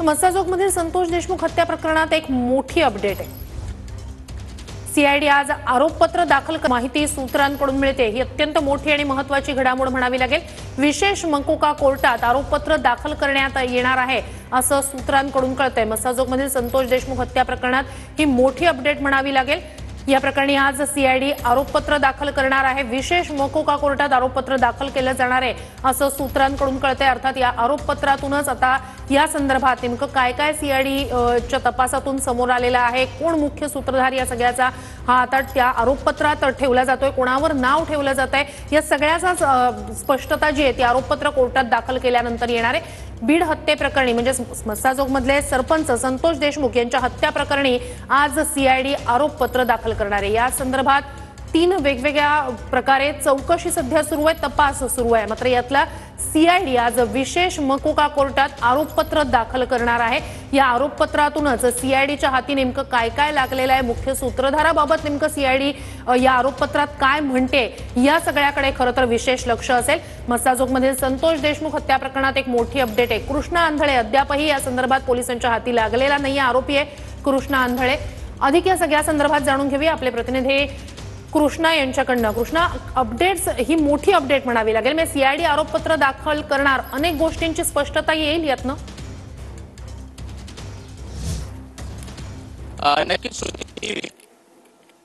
मस्साजोगमधील संतोष देशमुख हत्या प्रकरणात एक मोठी अपडेट आहे। सीआयडी आज आरोपपत्र दाखल माहिती सूत्रांकडून मिळते। ही अत्यंत मोठी आणि महत्त्वाची घडामोड म्हणावी लागेल। विशेष मकोका कोर्टात आरोपपत्र दाखल करण्यात येणार आहे असं सूत्रांकडून कळतंय। मस्साजोगमधील संतोष देशमुख हत्या प्रकरणात ही मोठी अपडेट म्हणावी लागेल। या प्रकरणी आज सीआयडी आरोपपत्र दाखल करणार आहे। विशेष मकोका कोर्टात आरोपपत्र दाखल केलं जाणार आहे असं सूत्रांकडून कळतंय। अर्थात या आरोपपत्रातूनच आता या संदर्भात नेमकं काय काय सीआयडीच्या तपासातून समोर आलेलं आहे, कोण मुख्य सूत्रधार या सगळ्याचा हा आता त्या आरोपपत्रात ठेवला जातोय, कोणावर नाव ठेवलं जातंय, या सगळ्याचा स्पष्टता जी आहे ती आरोपपत्र कोर्टात दाखल केल्यानंतर येणार आहे। बीड हत्येप्रकरणी म्हणजे मस्साजोगमधले सरपंच संतोष देशमुख यांच्या हत्या प्रकरणी आज सीआयडी आरोपपत्र दाखल करणार आहे। या संदर्भात 3 वेगवेगळ्या प्रकारे चौकशी सध्या सुरू आहे, तपास सुरू आहे। मात्र यातला सीआयडी आज विशेष मकोका कोर्टात आरोपपत्र दाखल करणार आहे। या आरोपपत्रातूनच सीआयडीच्या हाती नेमकं काय काय लागलेलं आहे, मुख्य सूत्रधाराबाबत नेमकं सीआयडी या आरोपपत्रात काय म्हणते, या सगळ्याकडे खरं तर विशेष लक्ष असेल। मस्साजोगमधील संतोष देशमुख हत्या प्रकरणात एक मोठी अपडेट आहे। कृष्णा आंधळे अद्यापही या संदर्भात पोलिसांच्या हाती लागलेला नाहीये। आरोपी आहे कृष्णा आंधळे। अधिक या सगळ्या संदर्भात जाणून घेऊया आपले प्रतिनिधी कृष्णा यांच्याकडनं। कृष्णा, अपडेट्स ही मोठी अपडेट म्हणावी लागेल। म्हणजे सीआयडी आरोपपत्र दाखल करणार, अनेक गोष्टींची स्पष्टता येईल यातनं। नक्कीच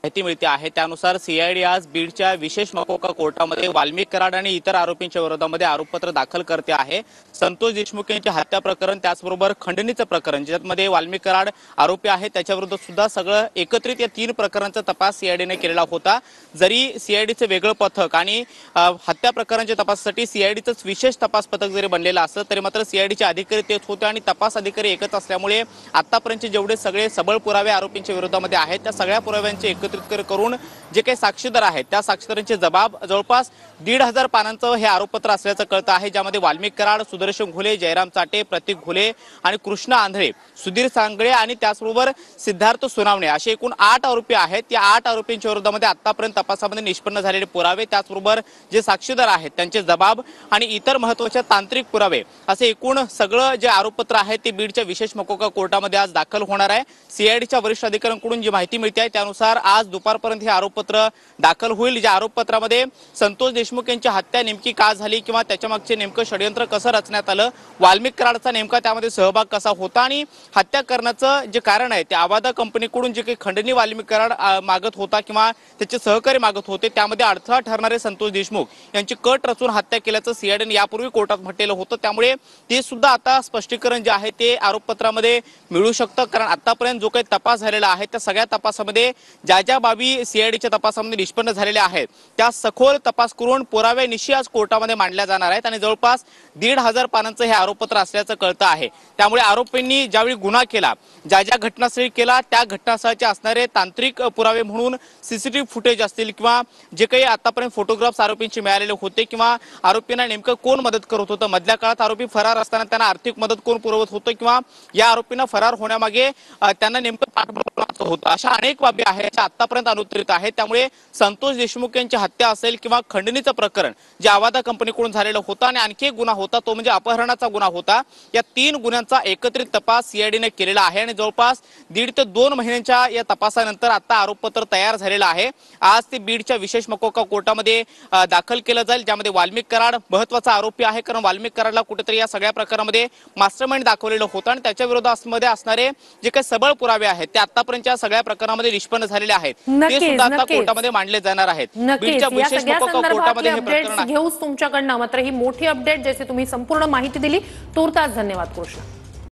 माहिती मिळते आहे त्यानुसार सीआयडी आज बीडच्या विशेष मकोका कोर्टामध्ये वाल्मिक कराड आणि इतर आरोपींच्या विरोधामध्ये आरोपपत्र दाखल करते आहे। संतोष देशमुख यांच्या हत्या प्रकरण, त्याचबरोबर खंडणीचं प्रकरण ज्यामध्ये वाल्मिक कराड आरोपी आहे त्याच्याविरुद्ध सुद्धा सगळं एकत्रित या 3 प्रकरणांचा तपास सीआयडीने केलेला होता। जरी सीआयडीचं वेगळं पथक आणि हत्या प्रकरणाच्या तपासासाठी सीआयडीचंच विशेष तपास पथक जरी बनलेलं असलं तरी मात्र सीआयडीचे अधिकारी तेच होते आणि तपास अधिकारी एकच असल्यामुळे आतापर्यंत जेवढे सगळे सबळ पुरावे आरोपींच्या विरोधामध्ये आहेत त्या सगळ्या पुराव्यांचे एकत्रित करून जे काही साक्षीदार आहेत त्या साक्षीदारांचे जबाब जवळपास 1,500 पानांचं हे आरोपपत्र असल्याचं कळतं आहे। ज्यामध्ये वाल्मिक कराड, सुदर्शन घुले, जयराम चाटे, प्रतीक घुले आणि कृष्णा आंधळे, सुधीर सांगळे आणि त्याचबरोबर सिद्धार्थ सोनावणे असे एकूण 8 आरोपी आहेत। या 8 आरोपींच्या विरोधामध्ये आतापर्यंत तपासामध्ये निष्पन्न झालेले पुरावे, त्याचबरोबर जे साक्षीदार आहेत त्यांचे जबाब आणि इतर महत्त्वाचे तांत्रिक पुरावे असे एकूण सगळं जे आरोपपत्र आहे ते बीडच्या विशेष मकोका कोर्टामध्ये आज दाखल होणार आहे। सीआयडीच्या वरिष्ठ अधिकाऱ्यांकडून जी माहिती मिळते आहे त्यानुसार आज दुपारपर्यंत हे आरोपपत्र दाखल होईल। ज्या आरोपपत्रामध्ये संतोष देशमुख यांची हत्या नेमकी का झाली किंवा त्याच्यामागचे नेमकं षडयंत्र कसं रचण्यात आलं, वाल्मिक कराडचा नेमका त्यामध्ये सहभाग कसा होता आणि हत्या करण्याचं जे कारण आहे ते आवादा कंपनीकडून जे काही खंडणी वाल्मिक कराड मागत होता किंवा त्याचे सहकारी मागत होते त्यामध्ये अडथळा ठरणारे संतोष देशमुख यांची कट रचून हत्या केल्याचं सीआयडीने यापूर्वी कोर्टात म्हटलेलं होतं। त्यामुळे ते सुद्धा आता स्पष्टीकरण जे आहे ते आरोपपत्रामध्ये मिळू शकतं, कारण आतापर्यंत जो काही तपास झालेला आहे त्या सगळ्या तपासामध्ये ज्या बाबी सीआयडीच्या तपासामध्ये निष्पन्न झालेल्या आहेत त्या सखोल तपास करून पुराव्यानिशी आज कोर्टामध्ये मांडल्या जाणार आहेत आणि जवळपास 1,500 पानांचं हे आरोपपत्र असल्याचं कळतं आहे। त्यामुळे आरोपींनी ज्यावेळी गुन्हा केला, ज्या घटनास्थळी केला त्या घटनास्थळाचे असणारे तांत्रिक पुरावे म्हणून सीसीटीव्ही फुटेज असतील किंवा जे काही आतापर्यंत फोटोग्राफ्स आरोपींचे मिळालेले होते किंवा आरोपींना नेमकं कोण मदत करत होतं, मधल्या काळात आरोपी फरार असताना त्यांना आर्थिक मदत कोण पुरवत होतं किंवा या आरोपींना फरार होण्यामागे त्यांना नेमकं पाठबळ होतं, अशा अनेक बाबी आहेत आतापर्यंत अनुत्तरित आहे। त्यामुळे संतोष देशमुख यांची हत्या असेल किंवा खंडणीचं प्रकरण जे आवादा कंपनीकडून झालेलं होतं आणि आणखी एक गुन्हा होता तो म्हणजे अपहरणाचा गुन्हा होता, या 3 गुन्ह्यांचा एकत्रित तपास सीआयडीने केलेला आहे आणि जवळपास 1.5 ते 2 महिन्यांच्या या तपासानंतर आता आरोपपत्र तयार झालेलं आहे। आज ते बीडच्या विशेष मकोका कोर्टामध्ये दाखल केलं जाईल, ज्यामध्ये वाल्मिक कराड महत्त्वाचा आरोपी आहे, कारण वाल्मिक कराडला कुठेतरी या सगळ्या प्रकारामध्ये मास्टरमाइंड दाखवलेलं होतं आणि त्याच्या विरोधामध्ये असणारे जे काही सबळ पुरावे आहेत ते आतापर्यंतच्या सगळ्या प्रकारामध्ये निष्पन्न झालेले आहेत ते सुद्धा आता कोर्टामध्ये मांडले जाणार आहेत। बीडच्या विशेष मकोका कोर्टामध्ये हे प्रकरण घेऊच तुमच्याकडनं। मात्र ही मोठी अपडेट जसे तुम्ही संपूर्ण माहिती दिली, तूर्तास धन्यवाद कृष्णा।